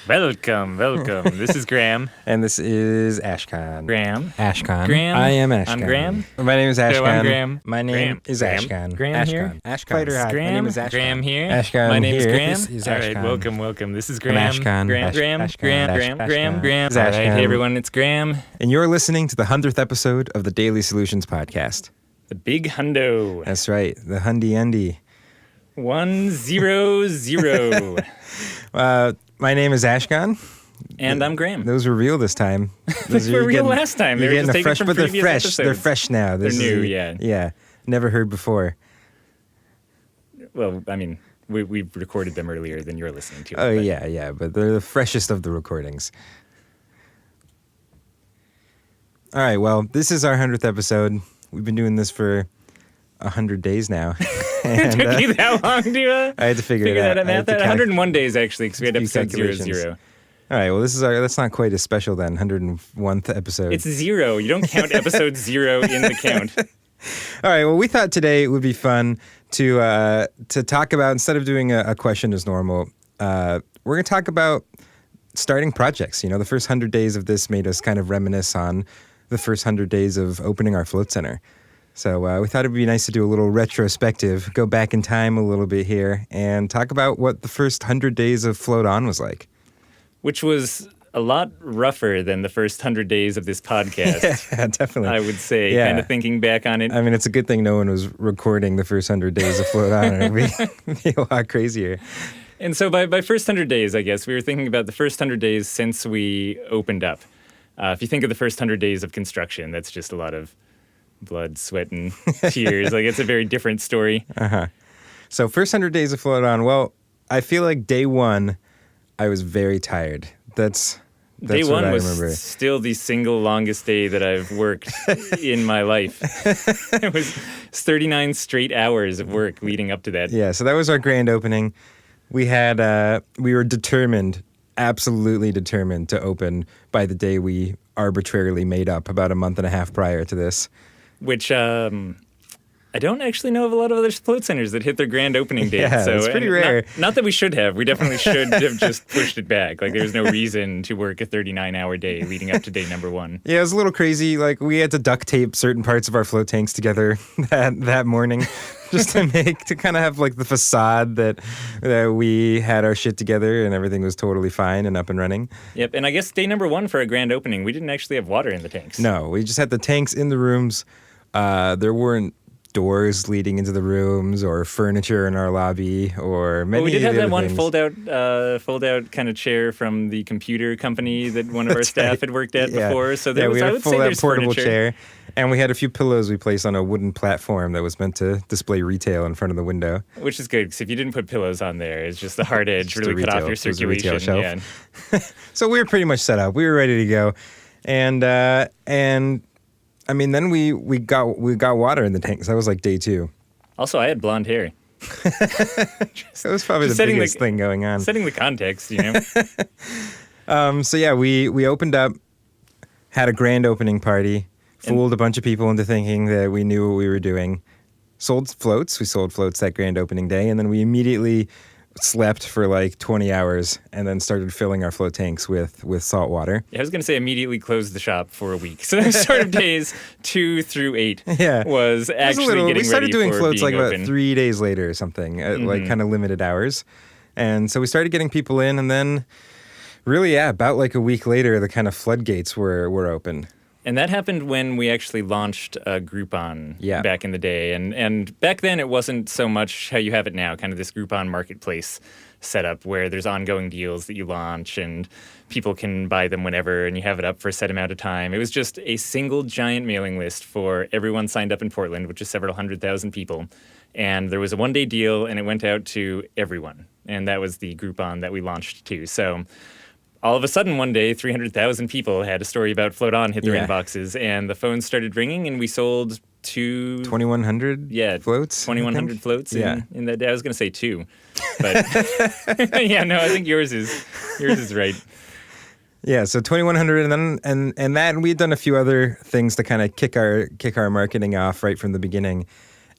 Welcome. This is Graham. And this is Ashkahn. Graham. Ashkahn. Graham. I am Ashkahn. I'm Graham. My name is Ashkahn. So I'm Graham. My name Graham. is Graham. Ashkahn. Graham here. Ashkahn. Fighter hot. My name is Ashkahn. Graham here. Ashkahn My name is here. Graham. This is All right, Ashkahn. welcome. This is I'm Graham. Ashkahn. Graham. Ashkahn. Graham. This is All right, Ashkahn. hey everyone, it's Graham. And you're listening to the 100th episode of the Daily Solutions Podcast. The Big Hundo. That's right, the Hundy Undy. 100. My name is Ashkahn. And I'm Graham. Those were real this time. Those were real last time. They You're were just getting a taken fresh, from but they're previous fresh. episodes. They're fresh now. They're new, yeah. yeah. Yeah, never heard before. Well, I mean, we recorded them earlier than you're listening to. Oh, but yeah, but they're the freshest of the recordings. All right, well, this is our 100th episode. We've been doing this for 100 days now. It took you that long to I had to figure it out. that math out. 101 days, actually, because we had do episode 00. calculations. All right, well, that's not quite as special then, 101th episode. It's 0. You don't count episode 0 in the count. All right, well, we thought today it would be fun to talk about, instead of doing a question as normal, we're going to talk about starting projects. You know, the first 100 days of this made us kind of reminisce on the first 100 days of opening our float center. So we thought it'd be nice to do a little retrospective, go back in time a little bit here, and talk about what the first 100 days of Float On was like. Which was a lot rougher than the first 100 days of this podcast. Yeah, definitely. I would say, Yeah. kind of thinking back on it. I mean, it's a good thing no one was recording the first 100 days of Float On. It'd be a lot crazier. And so by first 100 days, I guess, we were thinking about the first 100 days since we opened up. If you think of the first 100 days of construction, that's just a lot of blood, sweat, and tears. Like, it's a very different story. So first 100 days of Float On, well, I feel like day one, I was very tired. That's Day what one I was remember. still the single longest day that I've worked in my life. It was 39 straight hours of work leading up to that. Yeah, so that was our grand opening. We were determined, absolutely determined to open by the day we arbitrarily made up about a month and a half prior to this. Which I don't actually know of a lot of other float centers that hit their grand opening date. Yeah, so, it's pretty and rare. Not that we should have. We definitely should have just pushed it back. Like, there's no reason to work a 39-hour day leading up to day number one. Yeah, it was a little crazy. Like, we had to duct tape certain parts of our float tanks together that morning just to kind of have, like, the facade that we had our shit together and everything was totally fine and up and running. Yep, and I guess day number one for our grand opening, we didn't actually have water in the tanks. No, we just had the tanks in the rooms. There weren't doors leading into the rooms or furniture in our lobby or many Well, we did have of the that other one things. fold out kind of chair from the computer company that one of our staff had worked at Yeah. before. So Yeah, there was, we had I a would say full there's portable furniture. chair, and we had a few pillows we placed on a wooden platform that was meant to display retail in front of the window. Which is good, because if you didn't put pillows on there, it's just the hard edge Just really a cut off retail- your it was a retail circulation. shelf. Yeah. So we were pretty much set up. We were ready to go, and I mean, then we got water in the tanks. That was like day two. Also, I had blonde hair. That was probably the setting the- biggest thing going on. Setting the context, you know. So yeah, we opened up, had a grand opening party, fooled a bunch of people into thinking that we knew what we were doing. Sold floats. We sold floats that grand opening day, and then we immediately slept for like 20 hours and then started filling our float tanks with salt water. Yeah, I was going to say immediately closed the shop for a week. So that was sort of days 2 through 8 Yeah. was It was actually a little, getting we started ready doing for floats being like open. about 3 days later or something, at like kind of limited hours. And so we started getting people in, and then really, yeah, about like a week later, the kind of floodgates were open. And that happened when we actually launched Groupon Yeah. back in the day. And back then it wasn't so much how you have it now, kind of this Groupon marketplace setup where there's ongoing deals that you launch and people can buy them whenever and you have it up for a set amount of time. It was just a single giant mailing list for everyone signed up in Portland, which is several 100,000 people. And there was a one-day deal and it went out to everyone. And that was the Groupon that we launched too. So all of a sudden, one day, 300,000 people had a story about Float On hit their Yeah. inboxes, and the phones started ringing, and we sold 2,100 floats? I 2,100 think? floats Yeah. in that day. I was going to say 2, but yeah, no, I think yours is right. Yeah, so 2,100, and that, and we had done a few other things to kind of kick our marketing off right from the beginning.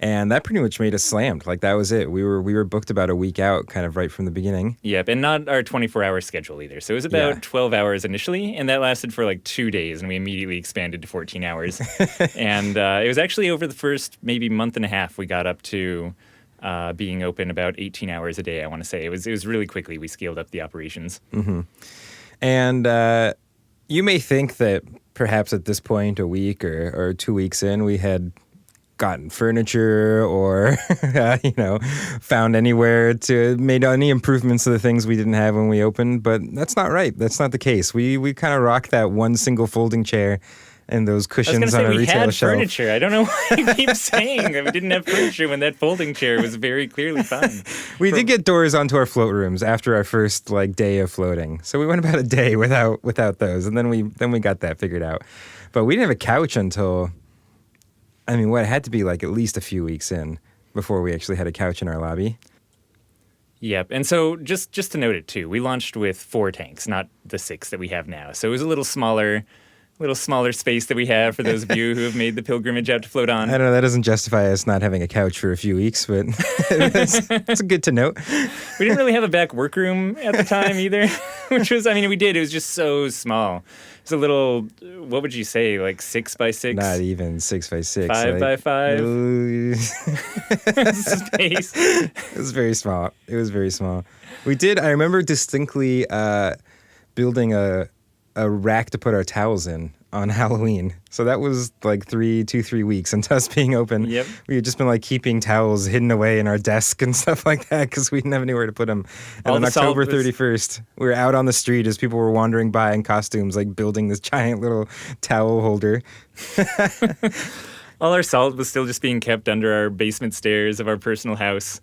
And that pretty much made us slammed. Like that was it. We were booked about a week out, kind of right from the beginning. Yep, and not our 24-hour schedule either. So it was about 12 hours initially, and that lasted for like 2 days, and we immediately expanded to 14 hours. And it was actually over the first maybe month and a half we got up to being open about 18 hours a day, I want to say. It was really quickly we scaled up the operations. Mm-hmm. And you may think that perhaps at this point, a week or 2 weeks in, we had gotten furniture or, found anywhere to made any improvements to the things we didn't have when we opened. But that's not right. That's not the case. We kind of rocked that one single folding chair and those cushions on a retail shelf. We had furniture. I don't know why you keep saying that we didn't have furniture when that folding chair was very clearly fine. We did get doors onto our float rooms after our first day of floating. So we went about a day without those, and then we got that figured out. But we didn't have a couch until, it had to be at least a few weeks in before we actually had a couch in our lobby. Yep. And so just to note it too, we launched with 4 tanks, not the 6 that we have now. So it was a little smaller space that we have for those of you who have made the pilgrimage out to float on. I don't know, that doesn't justify us not having a couch for a few weeks, but it's good to note. We didn't really have a back workroom at the time either, which was, we did. It was just so small. It's a little, what would you say, 6 by 6? Not even 6 by 6. 5 by 5? Space. It was very small. I remember distinctly building a rack to put our towels in on Halloween. So that was 3 weeks into us being open. Yep. We had just been keeping towels hidden away in our desk and stuff like that because we didn't have anywhere to put them. And on October 31st, we were out on the street as people were wandering by in costumes, building this giant little towel holder. All our salt was still just being kept under our basement stairs of our personal house,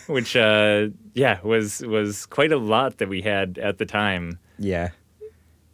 which, was quite a lot that we had at the time. Yeah.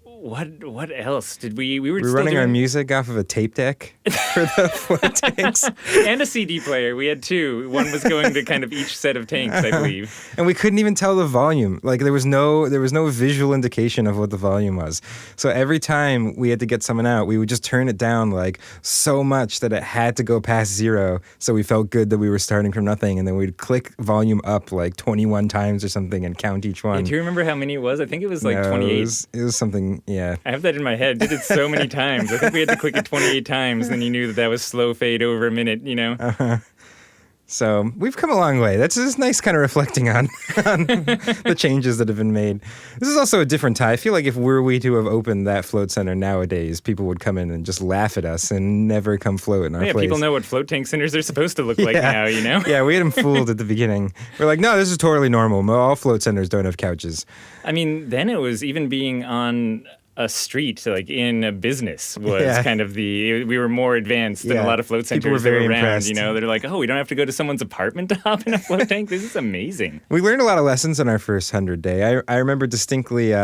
What else did we were still running our music off of a tape deck for the float tanks and a CD player. We had 2. One was going to kind of each set of tanks, I believe. And we couldn't even tell the volume. There was no visual indication of what the volume was. So every time we had to get someone out, we would just turn it down so much that it had to go past 0. So we felt good that we were starting from nothing, and then we'd click volume up 21 times or something and count each one. Yeah, do you remember how many it was? I think it was 28. It was something. Yeah. I have that in my head. Did it so many times. I think we had to click it 28 times, and then you knew that was slow fade over a minute, Uh-huh. So we've come a long way. That's just nice kind of reflecting on the changes that have been made. This is also a different time. I feel like if we to have opened that float center nowadays, people would come in and just laugh at us and never come float in our place. People know what float tank centers are supposed to look like now, Yeah, we had them fooled at the beginning. We're like, no, this is totally normal. All float centers don't have couches. Then it was even being on a street, in a business, was kind of we were more advanced than a lot of float centers. People were very around. Impressed. They're like, oh, we don't have to go to someone's apartment to hop in a float tank. This is amazing. We learned a lot of lessons on our first 100 day. I remember distinctly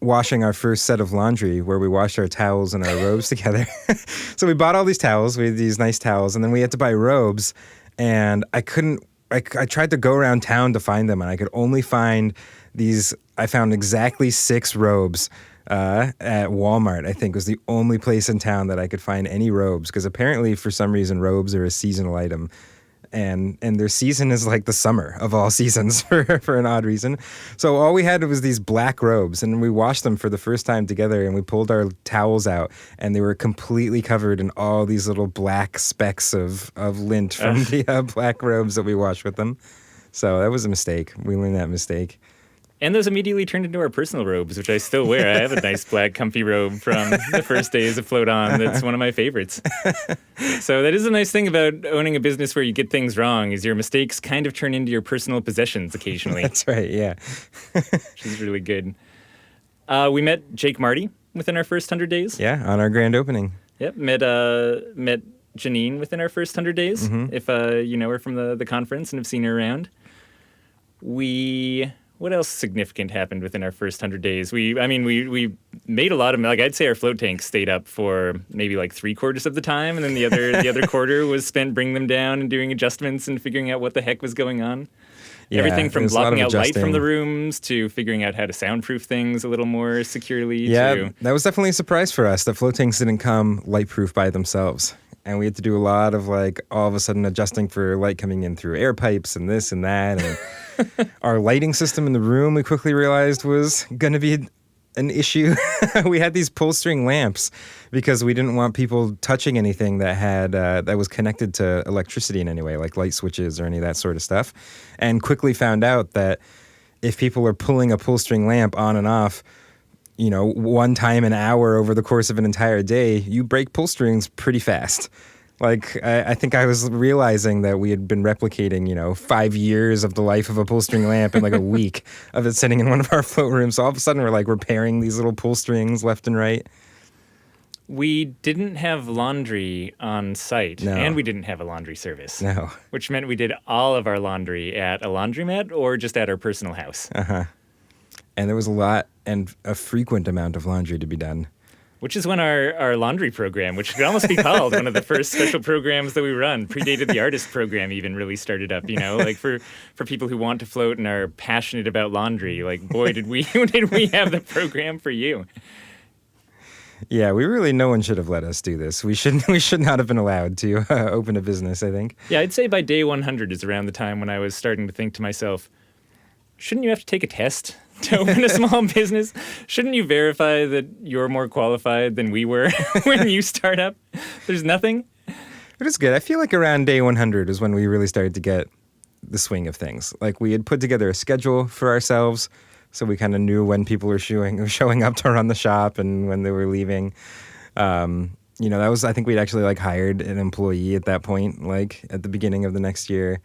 washing our first set of laundry where we washed our towels and our robes together. So we bought all these towels. We had these nice towels, and then we had to buy robes, and I tried to go around town to find them, and I could only find these. I found exactly 6 robes at Walmart. I think was the only place in town that I could find any robes, because apparently for some reason robes are a seasonal item, and their season is the summer of all seasons for an odd reason. So all we had was these black robes, and we washed them for the first time together, and we pulled our towels out, and they were completely covered in all these little black specks of lint from the black robes that we washed with them. So that was a mistake. We learned that mistake. And those immediately turned into our personal robes, which I still wear. I have a nice black comfy robe from the first days of Float On. That's one of my favorites. So that is a nice thing about owning a business where you get things wrong, is your mistakes kind of turn into your personal possessions occasionally. That's right, yeah. Which is really good. We met Jake Marty within our first 100 days. Yeah, on our grand opening. Yep, met Janine within our first 100 days, if you know her from the conference and have seen her around. What else significant happened within our first 100 days? We made a lot of, I'd say our float tanks stayed up for maybe 3/4 of the time, and then the other quarter was spent bringing them down and doing adjustments and figuring out what the heck was going on. Yeah, everything from blocking out light from the rooms to figuring out how to soundproof things a little more securely. Yeah, that was definitely a surprise for us. The float tanks didn't come light-proof by themselves. and we had to do a lot of like all of a sudden adjusting for light coming in through air pipes and this and that. And our lighting system in the room, we quickly realized was going to be an issue. We had these pull string lamps because we didn't want people touching anything that had that was connected to electricity in any way, like light switches or any of that sort of stuff. And quickly found out that if people are pulling a pull string lamp on and off, you know, one time an hour over the course of an entire day, you break pull strings pretty fast. Like, I think I was realizing that we had been replicating, you know, 5 years of the life of a pull string lamp in like a week of it sitting in one of our float rooms. So all of a sudden we're like repairing these little pull strings left and right. We didn't have laundry on site, No. and we didn't have a laundry service. No. Which meant we did all of our laundry at a laundromat or just at our personal house. And there was a lot and a frequent amount of laundry to be done. Which is when our laundry program, which could almost be called one of the first special programs that we run, predated the artist program even really started up, you know, like for people who want to float and are passionate about laundry. Like, boy, did we have the program for you. Yeah, no one should have let us do this. We should not have been allowed to open a business, I think. Yeah, I'd say by day 100 is around the time when I was starting to think to myself, shouldn't you have to take a test to open a small business? Shouldn't you verify that you're more qualified than we were when you start up? There's nothing. But it's good. I feel like around day 100 is when we really started to get the swing of things. Like we had put together a schedule for ourselves, so we kind of knew when people were showing up to run the shop and when they were leaving. You know, I think we'd actually like hired an employee at that point, like at the beginning of the next year.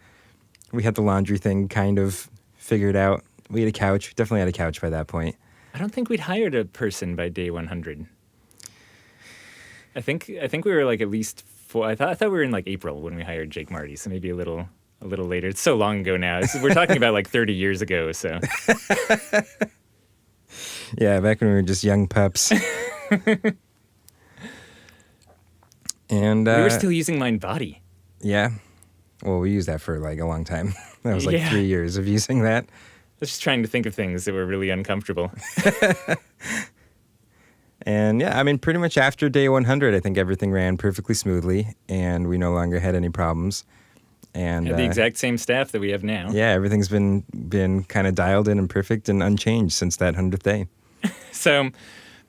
We had the laundry thing kind of figured out. We had a couch. Definitely had a couch by that point. I don't think we'd hired a person by day 100. I think we were like at least I thought we were in like April when we hired Jake Marty, so maybe a little later. It's so long ago now. We're talking about like 30 years ago, so. Yeah, back when we were just young pups. And we were still using Mind Body. Yeah. Well, we used that for like a long time. That was like 3 years of using that. I was just trying to think of things that were really uncomfortable. And yeah, I mean, pretty much after day 100, I think everything ran perfectly smoothly, and we no longer had any problems. And the exact same staff that we have now. Yeah, everything's been kind of dialed in and perfect and unchanged since that 100th day. So,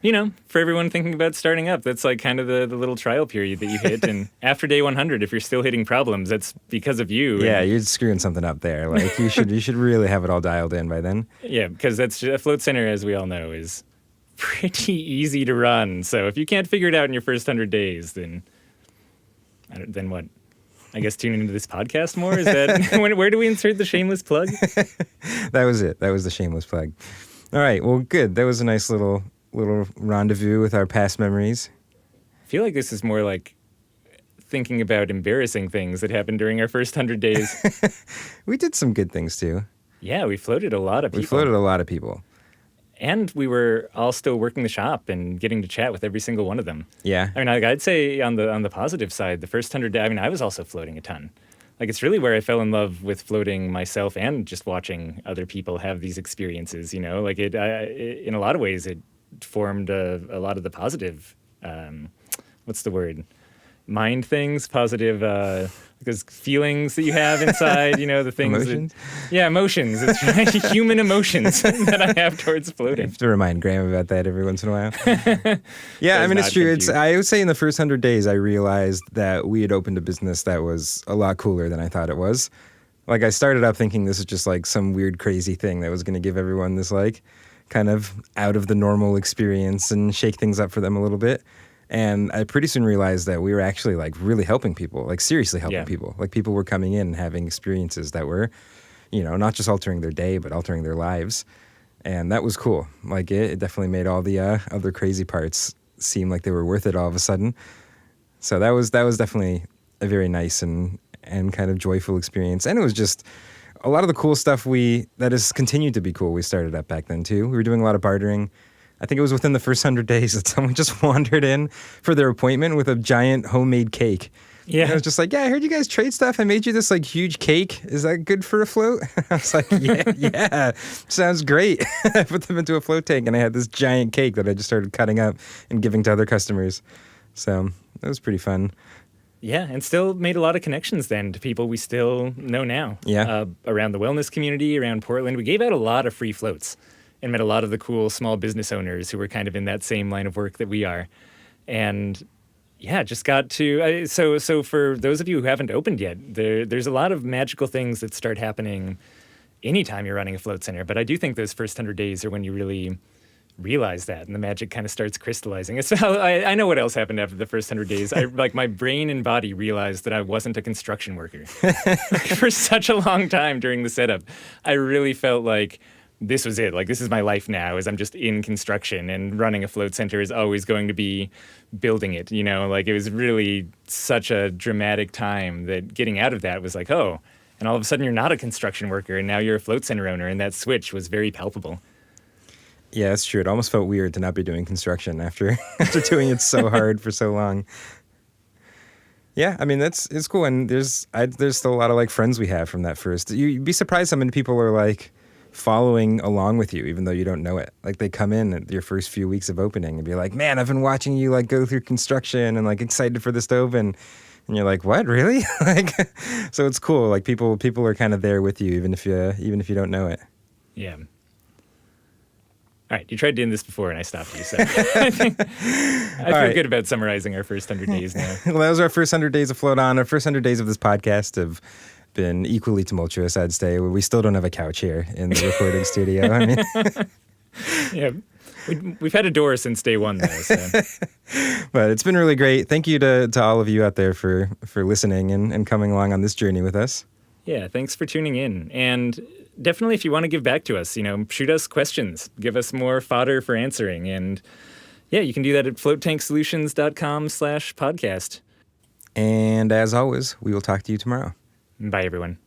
you know, for everyone thinking about starting up, that's like kind of the little trial period that you hit. And after day 100, if you're still hitting problems, that's because of you. Yeah, you're screwing something up there. Like you should really have it all dialed in by then. Yeah, because that's a float center, as we all know, is pretty easy to run. So if you can't figure it out in your first 100 days, then what? I guess tune into this podcast more? Is that where do we insert the shameless plug? That was it. That was the shameless plug. All right. Well, good. That was a nice little rendezvous with our past memories. I feel like this is more like thinking about embarrassing things that happened during our first 100 days. We did some good things too. Yeah, we floated a lot of people. We floated a lot of people. And we were all still working the shop and getting to chat with every single one of them. Yeah. I mean, I'd say on the positive side, the first 100 days, I mean, I was also floating a ton. Like, it's really where I fell in love with floating myself and just watching other people have these experiences, you know? Like, it in a lot of ways, it formed a lot of the positive, what's the word? Mind things, positive, because feelings that you have inside, you know, the things. Emotions? Emotions. It's right. Human emotions that I have towards floating. I have to remind Graham about that every once in a while. Yeah, I mean, it's true. I would say in the first 100 days, I realized that we had opened a business that was a lot cooler than I thought it was. Like, I started up thinking this was just like some weird, crazy thing that was going to give everyone this like kind of out of the normal experience and shake things up for them a little bit. And I pretty soon realized that we were actually like really helping people, like seriously helping people. Like people were coming in and having experiences that were, you know, not just altering their day, but altering their lives. And that was cool. Like it definitely made all the other crazy parts seem like they were worth it all of a sudden. So that was definitely a very nice and kind of joyful experience. And it was just a lot of the cool stuff that has continued to be cool. We started up back then too. We were doing a lot of bartering. I think it was within the first 100 days that someone just wandered in for their appointment with a giant homemade cake. Yeah. And I was just like, yeah, I heard you guys trade stuff. I made you this like huge cake. Is that good for a float? I was like, yeah, sounds great. I put them into a float tank and I had this giant cake that I just started cutting up and giving to other customers. So that was pretty fun. Yeah, and still made a lot of connections then to people we still know now. Yeah. Around the wellness community, around Portland. We gave out a lot of free floats and met a lot of the cool small business owners who were kind of in that same line of work that we are. And yeah, just got to... So for those of you who haven't opened yet, there's a lot of magical things that start happening anytime you're running a float center. But I do think those first 100 days are when you really realize that and the magic kind of starts crystallizing. It's how I know what else happened after the first 100 days. Like my brain and body realized that I wasn't a construction worker. For such a long time during the setup, I really felt like this was it. Like, this is my life now, is I'm just in construction, and running a float center is always going to be building it, you know? Like, it was really such a dramatic time that getting out of that was like, oh, and all of a sudden you're not a construction worker and now you're a float center owner, and that switch was very palpable. Yeah, that's true. It almost felt weird to not be doing construction after doing it so hard for so long. Yeah, I mean, it's cool. And there's still a lot of like friends we have from that first. You'd be surprised how many people are like following along with you, even though you don't know it. Like, they come in at your first few weeks of opening and be like, man, I've been watching you like go through construction and like excited for this to open. And you're like, what, really? Like, so it's cool. Like, people are kind of there with you, even if you don't know it. Yeah. All right, you tried doing this before and I stopped you, so I feel good about summarizing our first 100 days now. Well, that was our first 100 days of Float On. Our first 100 days of this podcast have been equally tumultuous, I'd say. We still don't have a couch here in the recording studio. I mean, yeah, we've had a door since day one, though. So. But it's been really great. Thank you to all of you out there for listening and coming along on this journey with us. Yeah, thanks for tuning in. And definitely, if you want to give back to us, shoot us questions, give us more fodder for answering. And yeah, you can do that at floattanksolutions.com/podcast. And as always, we will talk to you tomorrow. Bye, everyone.